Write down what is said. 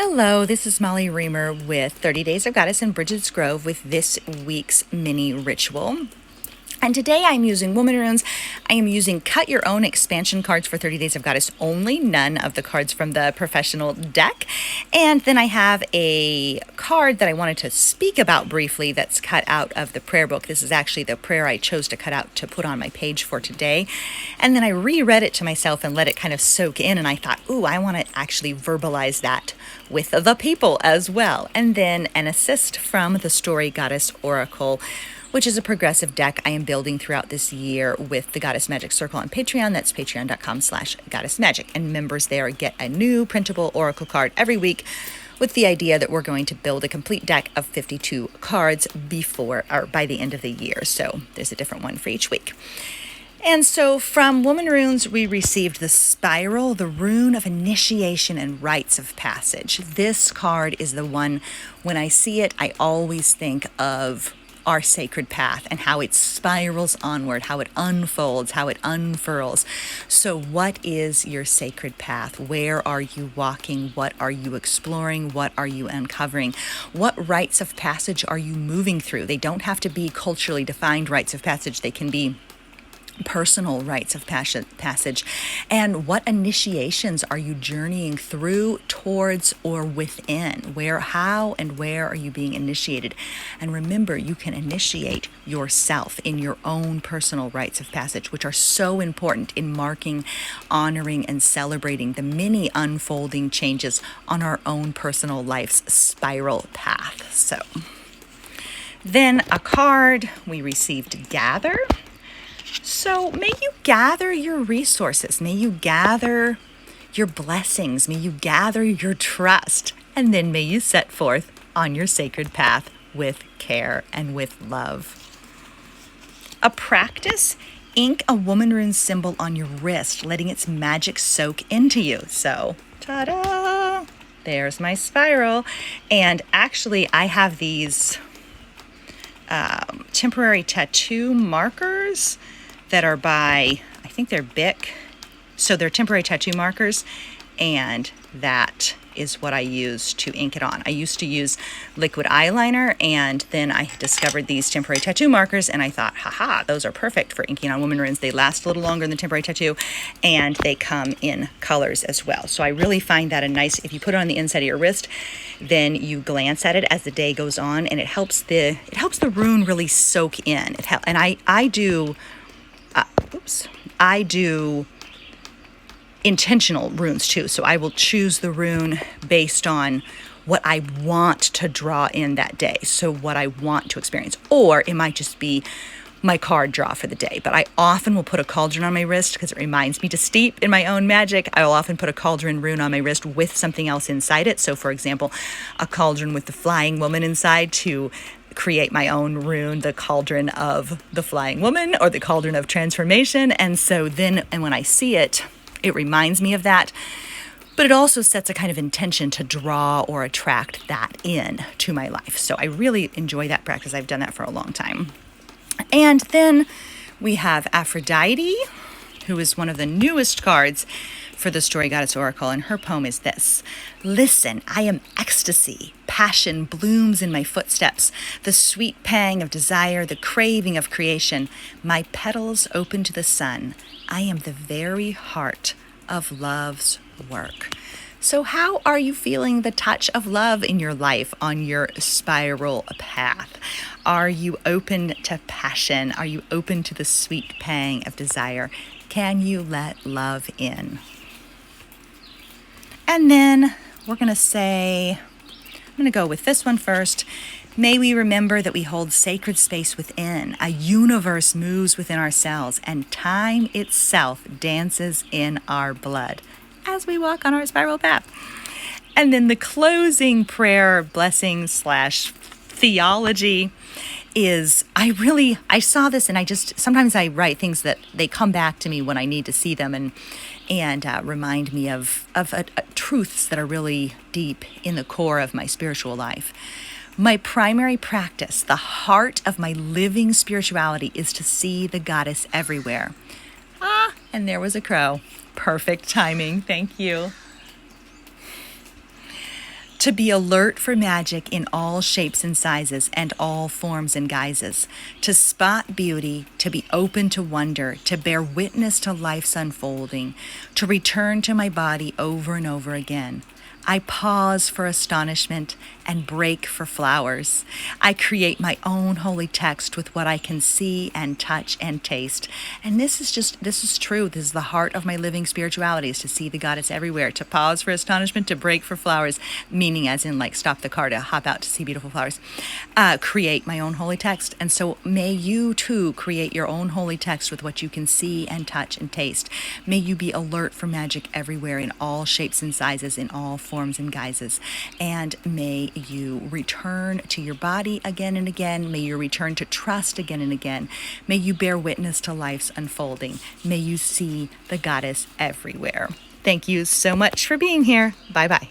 Hello, this is Molly Reamer with 30 Days of Goddess in Bridget's Grove with this week's mini ritual. And today I'm using Womanrunes. I am using cut your own expansion cards for 30 Days of Goddess only, none of the cards from the professional deck. And then I have a card that I wanted to speak about briefly that's cut out of the prayer book. This is actually the prayer I chose to cut out to put on my page for today. And then I reread it to myself and let it kind of soak in. And I thought, ooh, I want to actually verbalize that with the people as well. And then an assist from the Story Goddess Oracle, which is a progressive deck I am building throughout this year with the Goddess Magic Circle on Patreon. That's patreon.com/goddessmagic. And members there get a new printable oracle card every week with the idea that we're going to build a complete deck of 52 cards by the end of the year. So there's a different one for each week. And so from Womanrunes, we received the Spiral, the rune of initiation and rites of passage. This card is the one, when I see it, I always think of our sacred path and how it spirals onward, how it unfolds, how it unfurls. So what is your sacred path? Where are you walking? What are you exploring? What are you uncovering? What rites of passage are you moving through? They don't have to be culturally defined rites of passage. They can be personal rites of passage. And what initiations are you journeying through, towards, or within? How and where are you being initiated? And remember, you can initiate yourself in your own personal rites of passage, which are so important in marking, honoring, and celebrating the many unfolding changes on our own personal life's spiral path. So then a card we received, Gather. So may you gather your resources, may you gather your blessings, may you gather your trust, and then may you set forth on your sacred path with care and with love. A practice, ink a Womanrune symbol on your wrist, letting its magic soak into you. So, ta-da! There's my spiral. And actually, I have these temporary tattoo markers that are by, I think they're Bic. So they're temporary tattoo markers, and that is what I use to ink it on. I used to use liquid eyeliner, and then I discovered these temporary tattoo markers, and I thought, haha, those are perfect for inking on Womanrunes. They last a little longer than temporary tattoo, and they come in colors as well. So I really find that a nice, if you put it on the inside of your wrist, then you glance at it as the day goes on, and it helps the rune really soak in. And I do intentional runes too. So I will choose the rune based on what I want to draw in that day. So what I want to experience, or it might just be my card draw for the day. But I often will put a cauldron on my wrist because it reminds me to steep in my own magic. I will often put a cauldron rune on my wrist with something else inside it. So for example, a cauldron with the flying woman inside to create my own rune, the cauldron of the flying woman or the cauldron of transformation. And so then, and when I see it, it reminds me of that, but it also sets a kind of intention to draw or attract that in to my life. So I really enjoy that practice. I've done that for a long time. And then we have Aphrodite, who is one of the newest cards for the Story Goddess Oracle, and her poem is this: listen, I am ecstasy. Passion blooms in my footsteps, the sweet pang of desire, the craving of creation. My petals open to the sun. I am the very heart of love's work. So how are you feeling the touch of love in your life on your spiral path? Are you open to passion? Are you open to the sweet pang of desire? Can you let love in? And then we're going to go with this one first. May we remember that we hold sacred space within. A universe moves within ourselves, and time itself dances in our blood as we walk on our spiral path. And then the closing prayer, blessing / theology is, I saw this, and sometimes I write things that they come back to me when I need to see them and remind me of truths that are really deep in the core of my spiritual life. My primary practice, the heart of my living spirituality, is to see the goddess everywhere. And there was a crow. Perfect timing. Thank you. To be alert for magic in all shapes and sizes and all forms and guises, to spot beauty, to be open to wonder, to bear witness to life's unfolding, to return to my body over and over again. I pause for astonishment and break for flowers. I create my own holy text with what I can see and touch and taste. And this is true. This is the heart of my living spirituality, is to see the goddess everywhere, to pause for astonishment, to break for flowers, meaning as in like stop the car to hop out to see beautiful flowers. Create my own holy text. And so may you too create your own holy text with what you can see and touch and taste. May you be alert for magic everywhere in all shapes and sizes, in all forms and guises. And may you return to your body again and again. May you return to trust again and again. May you bear witness to life's unfolding. May you see the goddess everywhere. Thank you so much for being here. Bye-bye.